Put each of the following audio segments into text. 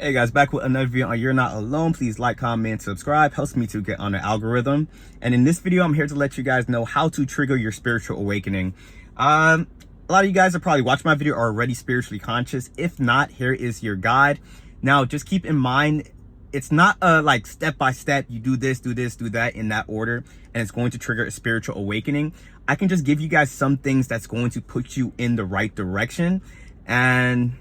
Hey guys, back with another video on You're Not Alone. Please like, comment, subscribe. Helps me to get on the algorithm. And in this video, I'm here to let you guys know how to trigger your spiritual awakening. A lot of you guys have probably watched my video are already spiritually conscious. If not, here is your guide. Now, just keep in mind, it's not like step by step. You do this, do that in that order, and it's going to trigger a spiritual awakening. I can just give you guys some things that's going to put you in the right direction. And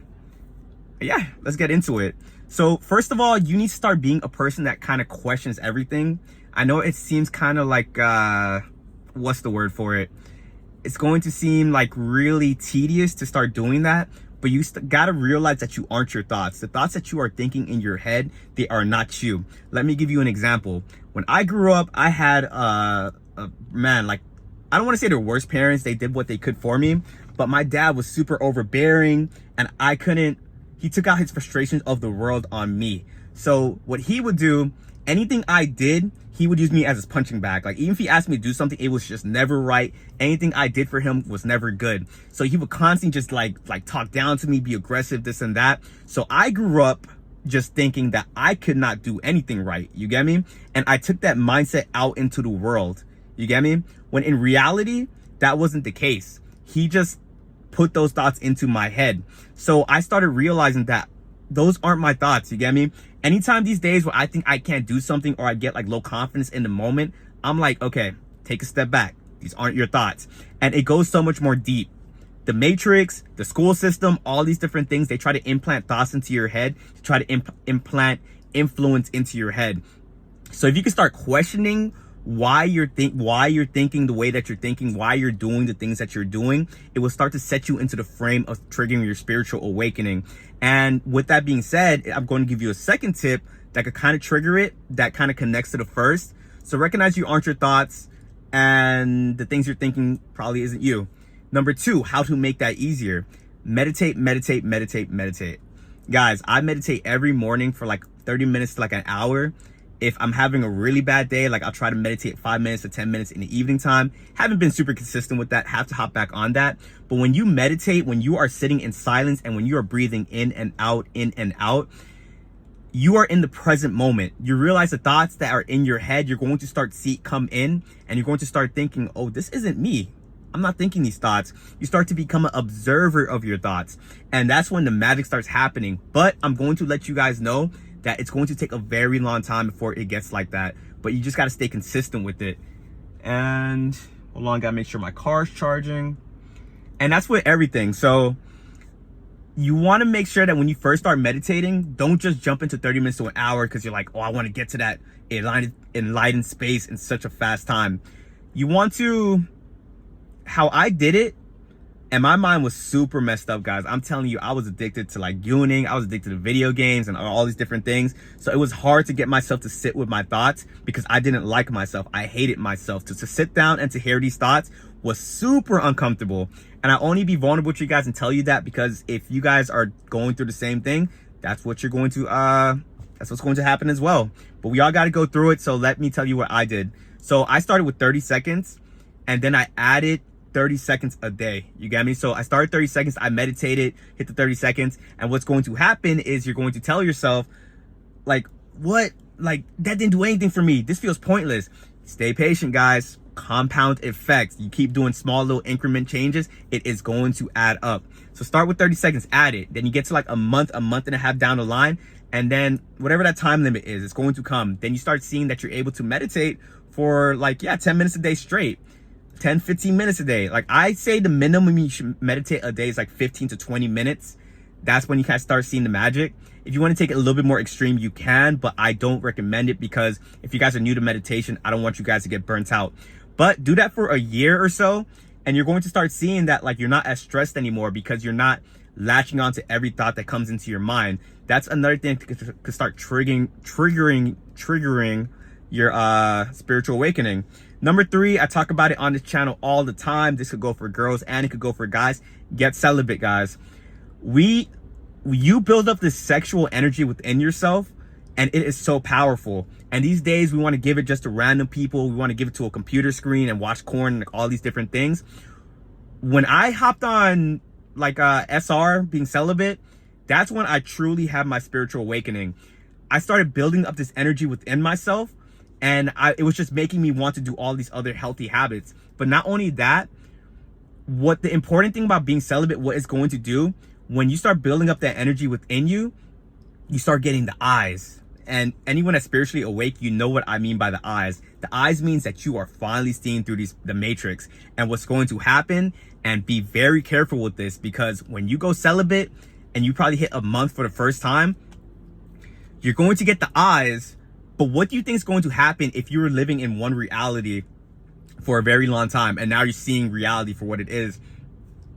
yeah, let's get into it. So first of all, you need to start being a person that kind of questions everything. I know it seems kind of like, what's the word for it? It's going to seem like really tedious to start doing that, but you gotta realize that you aren't your thoughts. The thoughts that you are thinking in your head, they are not you. Let me give you an example. When I grew up, I had I don't want to say the worst parents. They did what they could for me, but my dad was super overbearing, and he took out his frustrations of the world on me. So what he would do, anything I did, he would use me as his punching bag. Like, even if he asked me to do something, it was just never right. Anything I did for him was never good. So he would constantly just like talk down to me, be aggressive, this and that. So I grew up just thinking that I could not do anything right. You get me? And I took that mindset out into the world. You get me? When in reality, that wasn't the case. He just put those thoughts into my head. So I started realizing that those aren't my thoughts. You get me? Anytime these days where I think I can't do something or I get like low confidence in the moment, I'm like, okay, take a step back. These aren't your thoughts. And it goes so much more deep. The Matrix, the school system, all these different things, they try to implant thoughts into your head, to try to implant influence into your head. So if you can start questioning why you're thinking the way that you're thinking, why you're doing the things that you're doing, it will start to set you into the frame of triggering your spiritual awakening. And with that being said, I'm going to give you a second tip that could kind of trigger it, that kind of connects to the first. So recognize you aren't your thoughts, and the things you're thinking probably isn't you. Number two, how to make that easier. Meditate. Guys, I meditate every morning for like 30 minutes to like an hour. If I'm having a really bad day, like I'll try to meditate 5 minutes to 10 minutes in the evening time. Haven't been super consistent with that, have to hop back on that. But when you meditate, when you are sitting in silence and when you are breathing in and out, you are in the present moment. You realize the thoughts that are in your head, you're going to start come in, and you're going to start thinking, oh, this isn't me. I'm not thinking these thoughts. You start to become an observer of your thoughts. And that's when the magic starts happening. But I'm going to let you guys know that it's going to take a very long time before it gets like that. But you just got to stay consistent with it. And hold on, got to make sure my car's charging. And that's with everything. So you want to make sure that when you first start meditating, don't just jump into 30 minutes to an hour because you're like, oh, I want to get to that enlightened space in such a fast time. You want to, how I did it, and my mind was super messed up, guys. I'm telling you, I was addicted to like gooning. I was addicted to video games and all these different things. So it was hard to get myself to sit with my thoughts because I didn't like myself. I hated myself. To sit down and to hear these thoughts was super uncomfortable. And I only be vulnerable to you guys and tell you that because if you guys are going through the same thing, that's what's going to happen as well. But we all got to go through it. So let me tell you what I did. So I started with 30 seconds and then I added 30 seconds a day. You get me? So I started 30 seconds, I meditated, hit the 30 seconds, and what's going to happen is you're going to tell yourself, like, what? Like, that didn't do anything for me. This feels pointless. Stay patient, guys. Compound effects. You keep doing small little increment changes, it is going to add up. So start with 30 seconds, add it. Then you get to like a month and a half down the line, and then whatever that time limit is, it's going to come. Then you start seeing that you're able to meditate for like, 10 minutes a day straight. 10, 15 minutes a day. Like I say the minimum you should meditate a day is like 15 to 20 minutes. That's when you kind of start seeing the magic. If you want to take it a little bit more extreme, you can, but I don't recommend it because if you guys are new to meditation, I don't want you guys to get burnt out. But do that for a year or so, and you're going to start seeing that like you're not as stressed anymore because you're not latching on to every thought that comes into your mind. That's another thing to start triggering your spiritual awakening. Number three, I talk about it on this channel all the time. This could go for girls and it could go for guys. Get celibate, guys. You build up this sexual energy within yourself, and it is so powerful. And these days we want to give it just to random people. We want to give it to a computer screen and watch porn and all these different things. When I hopped on like SR, being celibate, That's when I truly had my spiritual awakening. I started building up this energy within myself, and it was just making me want to do all these other healthy habits. But not only that, what the important thing about being celibate, what it's going to do, when you start building up that energy within you, you start getting the eyes. And anyone that's spiritually awake, you know what I mean by the eyes. The eyes means that you are finally seeing through the matrix and what's going to happen. And be very careful with this, because when you go celibate and you probably hit a month for the first time, you're going to get the eyes. But what do you think is going to happen if you were living in one reality for a very long time and now you're seeing reality for what it is?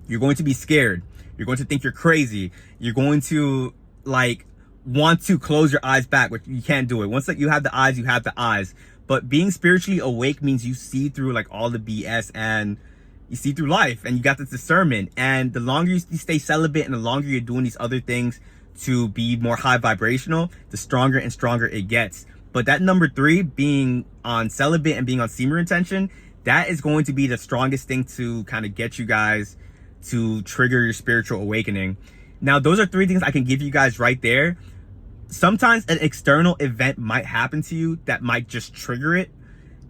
You're going to be scared. You're going to think you're crazy. You're going to like want to close your eyes back, which you can't do it. Once you have the eyes, you have the eyes. But being spiritually awake means you see through like all the BS, and you see through life, and you got this discernment. And the longer you stay celibate and the longer you're doing these other things to be more high vibrational, the stronger and stronger it gets. But that number 3, being on celibate and being on semen retention, that is going to be the strongest thing to kind of get you guys to trigger your spiritual awakening. Now, those are 3 things I can give you guys right there. Sometimes an external event might happen to you that might just trigger it.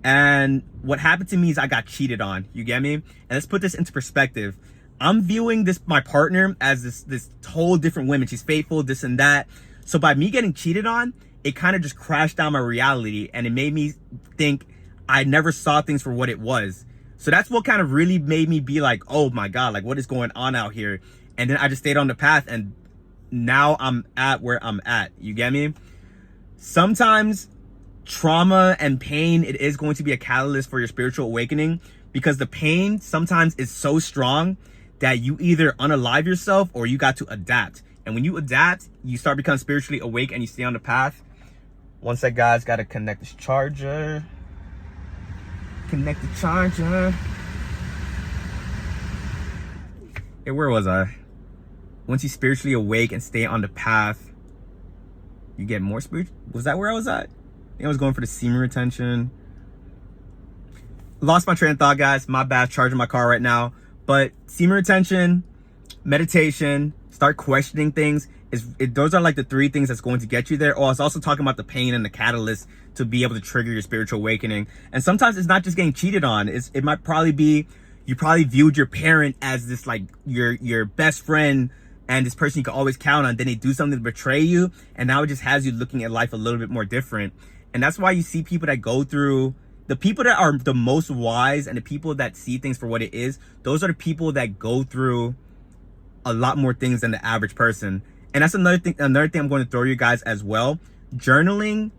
And what happened to me is I got cheated on. You get me? And let's put this into perspective. I'm viewing my partner as this whole different woman. She's faithful, this and that. So by me getting cheated on, it kind of just crashed down my reality, and it made me think I never saw things for what it was. So that's what kind of really made me be like, oh my God, like what is going on out here? And then I just stayed on the path, and now I'm at where I'm at. You get me? Sometimes trauma and pain, it is going to be a catalyst for your spiritual awakening, because the pain sometimes is so strong that you either unalive yourself or you got to adapt. And when you adapt, you start becoming spiritually awake and you stay on the path. One sec, guys, gotta connect this charger. Connect the charger. Hey, where was I? Once you spiritually awake and stay on the path, you get more spiritual. Was that where I was at? I think I was going for the semen retention. Lost my train of thought, guys. My bad, charging my car right now. But semen retention, meditation, start questioning things. Those are like the 3 things that's going to get you there. Oh, I was also talking about the pain and the catalyst to be able to trigger your spiritual awakening. And sometimes it's not just getting cheated on. It might probably be, you probably viewed your parent as this like your best friend and this person you can always count on. Then they do something to betray you, and now it just has you looking at life a little bit more different. And that's why you see people that go through, the people that are the most wise and the people that see things for what it is, those are the people that go through a lot more things than the average person. And that's another thing I'm going to throw you guys as well. Journaling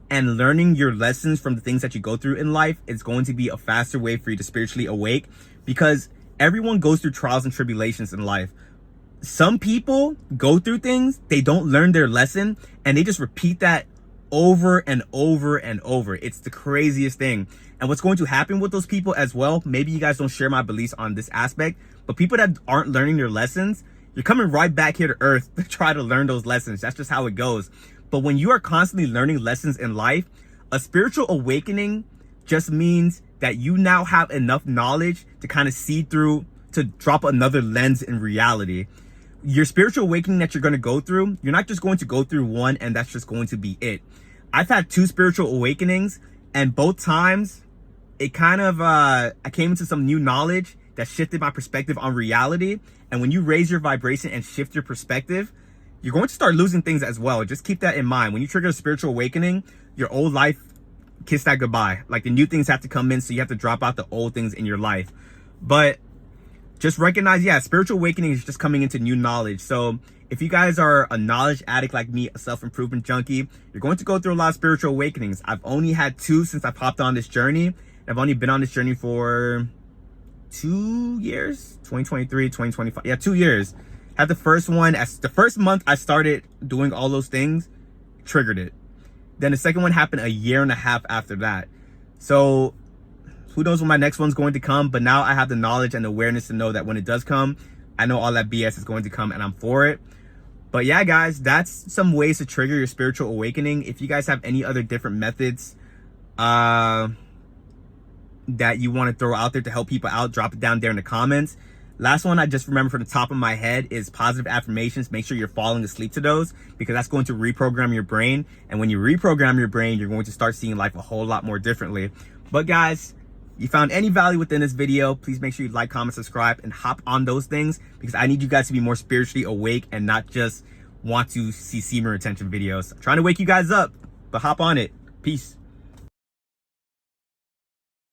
and learning your lessons from the things that you go through in life is going to be a faster way for you to spiritually awake, because everyone goes through trials and tribulations in life. Some people go through things, they don't learn their lesson, and they just repeat that over and over and over. It's the craziest thing. And what's going to happen with those people as well, maybe you guys don't share my beliefs on this aspect, but people that aren't learning their lessons, you're coming right back here to earth to try to learn those lessons. That's just how it goes. But when you are constantly learning lessons in life, a spiritual awakening just means that you now have enough knowledge to kind of see through, to drop another lens in reality. Your spiritual awakening that you're going to go through, you're not just going to go through one and that's just going to be it. I've had 2 spiritual awakenings, and both times it kind of, I came into some new knowledge that shifted my perspective on reality. And when you raise your vibration and shift your perspective, you're going to start losing things as well. Just keep that in mind. When you trigger a spiritual awakening, your old life, kiss that goodbye. Like, the new things have to come in, so you have to drop out the old things in your life. But just recognize, yeah, spiritual awakening is just coming into new knowledge. So if you guys are a knowledge addict like me, a self-improvement junkie, you're going to go through a lot of spiritual awakenings. I've only had 2 since I've hopped on this journey. I've only been on this journey for 2 years, 2023, 2025. Yeah, 2 years. Had the first one, as the first month I started doing all those things, triggered it. Then the second one happened a year and a half after that. So who knows when my next one's going to come, but now I have the knowledge and awareness to know that when it does come, I know all that BS is going to come and I'm for it. But yeah, guys, that's some ways to trigger your spiritual awakening. If you guys have any other different methods that you want to throw out there to help people out, drop it down there in the comments. Last one I just remember from the top of my head is positive affirmations. Make sure you're falling asleep to those, because that's going to reprogram your brain. And when you reprogram your brain, you're going to start seeing life a whole lot more differently. But guys, you found any value within this video, please make sure you like, comment, subscribe, and hop on those things, because I need you guys to be more spiritually awake and not just want to see semen retention videos. I'm trying to wake you guys up, but hop on it. Peace.